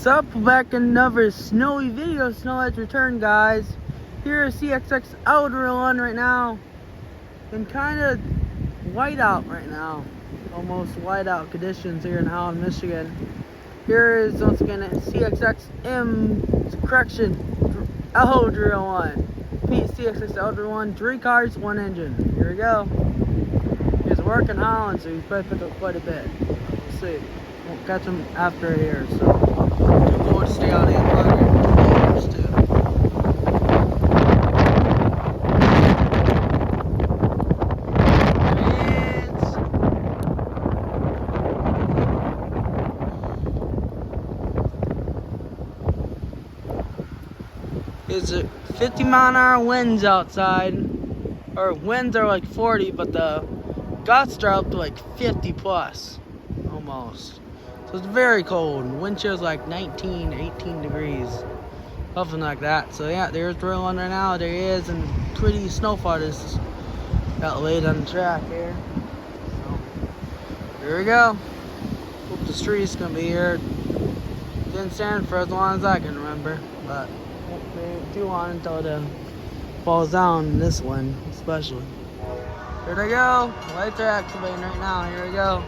What's up? Back in another snowy video. Snow has returned, guys. Here is CSX L301 right now. And kind of white out right now. Almost white out conditions here in Holland, Michigan. Here is once again CSX L301. CSX L301, 3 cars, 1 engine. Here we go. He's working Holland, so he's probably picked up quite a bit. We'll see. Won't catch him after here, so too cold to stay out in dangerous too. It's 50 mile an hour winds outside, or winds are like 40, but the gusts are up to like 50 plus, almost. So it's very cold. Wind chill is like 19, 18 degrees, something like that. So yeah, there's the one right now. There he is, and pretty snowfall just got laid on the track here. So here we go. Hope the street's gonna be here. Didn't stand for as long as I can remember, but won't be too long until it falls down. This one, especially. Here they go. Lights are activating right now. Here we go.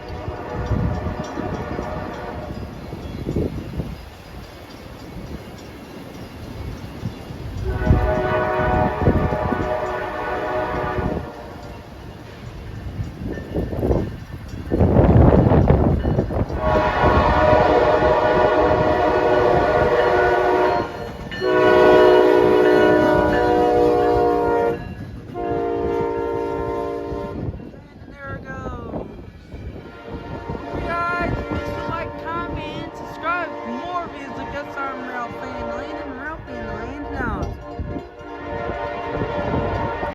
Get some real fan,